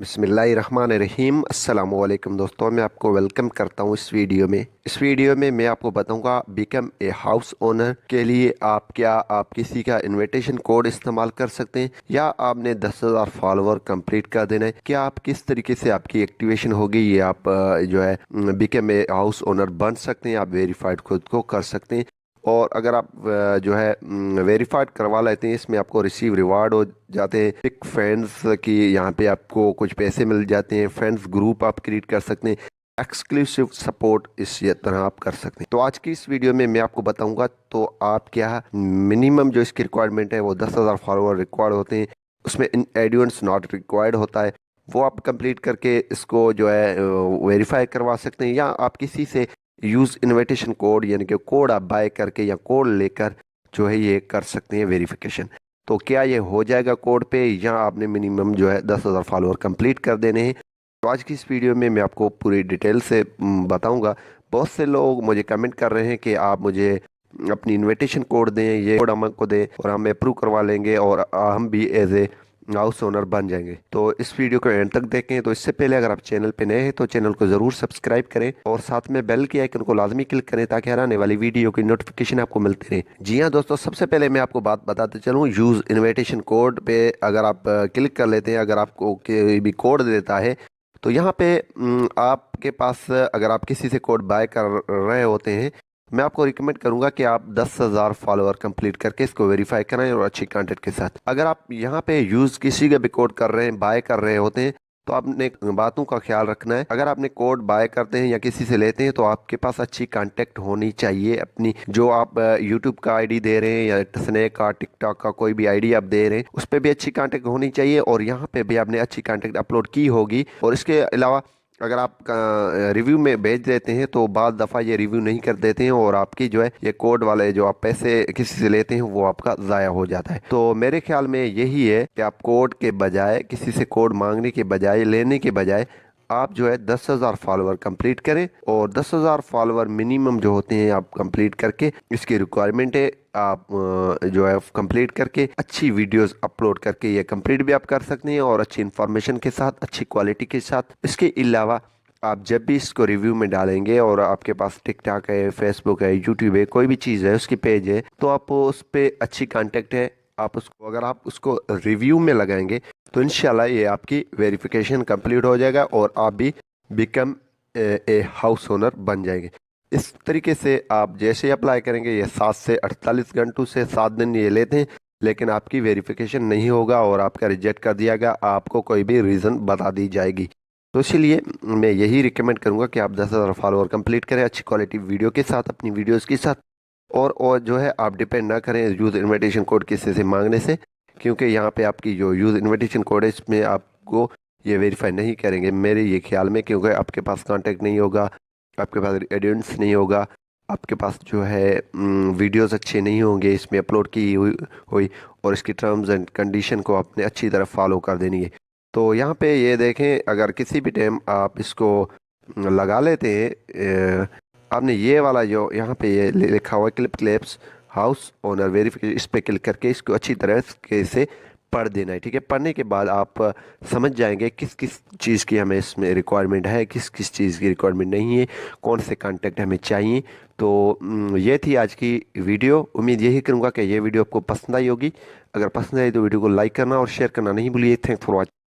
बिस्मिल्लाहिर्रहमानिर्रहीम। अस्सलामुअलैकुम दोस्तों, मैं आपको वेलकम करता हूँ इस वीडियो में मैं आपको बताऊंगा बिकम ए हाउस ओनर के लिए आप किसी का इनविटेशन कोड इस्तेमाल कर सकते हैं या आपने 10,000 फॉलोअर कंप्लीट कर देना है। क्या आप किस तरीके से आपकी एक्टिवेशन होगी, ये आप जो है बिकम ए हाउस ओनर बन सकते हैं। आप वेरीफाइड खुद को कर सकते हैं। और अगर आप जो है वेरीफाइड करवा लेते हैं, इसमें आपको रिसीव रिवार्ड हो जाते हैं। पिक फ्रेंड्स की यहाँ पे आपको कुछ पैसे मिल जाते हैं। फ्रेंड्स ग्रुप आप क्रिएट कर सकते हैं। एक्सक्लूसिव सपोर्ट इस ये तरह आप कर सकते हैं। तो आज की इस वीडियो में मैं आपको बताऊंगा तो आप क्या मिनिमम जो इसकी रिक्वायरमेंट है वो 10,000 फॉलोअर रिक्वायर्ड होते हैं। उसमें इन एडियंस नॉट रिक्वायर्ड होता है, वो आप कंप्लीट करके इसको जो है वेरीफाई करवा सकते हैं। या आप किसी से यूज़ इनविटेशन कोड यानी कि कोड आप बाय करके या कोड लेकर जो है ये कर सकते हैं वेरिफिकेशन। तो क्या ये हो जाएगा कोड पे, या आपने मिनिमम जो है 10,000 फॉलोअर कंप्लीट कर देने हैं। तो आज की इस वीडियो में मैं आपको पूरी डिटेल से बताऊंगा। बहुत से लोग मुझे कमेंट कर रहे हैं कि आप मुझे अपनी इनविटेशन कोड दें, ये कोड हमको दें और हम अप्रूव करवा लेंगे और हम भी एज ए हाउस ओनर बन जाएंगे। तो इस वीडियो को एंड तक देखें। तो इससे पहले अगर आप चैनल पे नए हैं तो चैनल को ज़रूर सब्सक्राइब करें और साथ में बेल के आइकन को लाजमी क्लिक करें ताकि हर आने वाली वीडियो की नोटिफिकेशन आपको मिलती रहे। जी हाँ दोस्तों, सबसे पहले मैं आपको बात बताते चलूँ। यूज़ इन्विटेशन कोड पे अगर आप क्लिक कर लेते हैं, अगर आपको कोई भी कोड देता है तो यहाँ पे आपके पास अगर आप किसी से कोड बाय कर रहे होते हैं, मैं आपको रिकमेंड करूंगा कि आप 10,000 फॉलोअर कंप्लीट करके इसको वेरीफाई कराएं और अच्छी कंटेंट के साथ। अगर आप यहाँ पे यूज किसी का भी कोड कर रहे हैं, बाय कर रहे होते हैं, तो आपने बातों का ख्याल रखना है। अगर आपने कोड बाय करते हैं या किसी से लेते हैं तो आपके पास अच्छी कांटेक्ट होनी चाहिए। अपनी जो आप यूट्यूब का आईडी दे रहे हैं या स्नैक का, टिकटॉक का कोई भी आईडी आप दे रहे हैं, उस पर भी अच्छी कांटेक्ट होनी चाहिए और यहाँ पे भी आपने अच्छी कांटेक्ट अपलोड की होगी। और इसके अलावा अगर आप रिव्यू में भेज देते हैं तो बाद दफ़ा ये रिव्यू नहीं कर देते हैं और आपकी जो है ये कोड वाले जो आप पैसे किसी से लेते हैं वो आपका ज़ाया हो जाता है। तो मेरे ख्याल में यही है कि आप कोड के बजाय, किसी से कोड मांगने के बजाय, लेने के बजाय आप जो है 10,000 फॉलोअर कंप्लीट करें। और 10,000 फॉलोअर मिनिमम जो होते हैं आप कंप्लीट करके, इसकी रिक्वायरमेंट है आप जो है कंप्लीट करके अच्छी वीडियोस अपलोड करके ये कंप्लीट भी आप कर सकते हैं और अच्छी इन्फॉर्मेशन के साथ, अच्छी क्वालिटी के साथ। इसके अलावा आप जब भी इसको रिव्यू में डालेंगे और आपके पास टिकटॉक है, फेसबुक है, यूट्यूब है, कोई भी चीज़ है, उसकी पेज है, तो आप उस पर अच्छी कांटेक्ट है, आप उसको अगर आप उसको रिव्यू में लगाएंगे तो इंशाल्लाह ये आपकी वेरिफिकेशन कंप्लीट हो जाएगा और आप भी बिकम ए हाउस ओनर बन जाएंगे। इस तरीके से आप जैसे ही अप्लाई करेंगे, ये 7 से 48 घंटों से 7 दिन ये लेते हैं, लेकिन आपकी वेरिफिकेशन नहीं होगा और आपका रिजेक्ट कर दिया गया, आपको कोई भी रीज़न बता दी जाएगी। तो इसीलिए मैं यही रिकमेंड करूंगा कि आप 10,000 फॉलोअर कंप्लीट करें अच्छी क्वालिटी वीडियो के साथ, अपनी वीडियोस के साथ। और जो है आप डिपेंड ना करें यूज़ इन्विटेशन कोड किसी से मांगने से, क्योंकि यहाँ पे आपकी जो यूज़ इन्विटेशन कोड है इसमें आपको ये वेरीफाई नहीं करेंगे मेरे ये ख्याल में, क्योंकि आपके पास कांटेक्ट नहीं होगा, आपके पास एडियंस नहीं होगा, आपके पास जो है वीडियोस अच्छे नहीं होंगे इसमें अपलोड की हुई और इसकी टर्म्स एंड कंडीशन को आपने अच्छी तरह फॉलो कर देनी है। तो यहाँ पे ये देखें, अगर किसी भी टाइम आप इसको लगा लेते हैं, आपने ये वाला जो यहाँ पे ये लिखा हुआ है clip clips house owner verification, इस पे क्लिक करके इसको अच्छी तरह से पढ़ देना है। ठीक है, पढ़ने के बाद आप समझ जाएंगे किस किस चीज़ की हमें इसमें रिक्वायरमेंट है, किस किस चीज़ की रिक्वायरमेंट नहीं है, कौन से कांटेक्ट हमें चाहिए। तो ये थी आज की वीडियो। उम्मीद यही करूँगा कि ये वीडियो आपको पसंद आई होगी। अगर पसंद आई तो वीडियो को लाइक करना और शेयर करना नहीं भूलिए। Thanks for watching.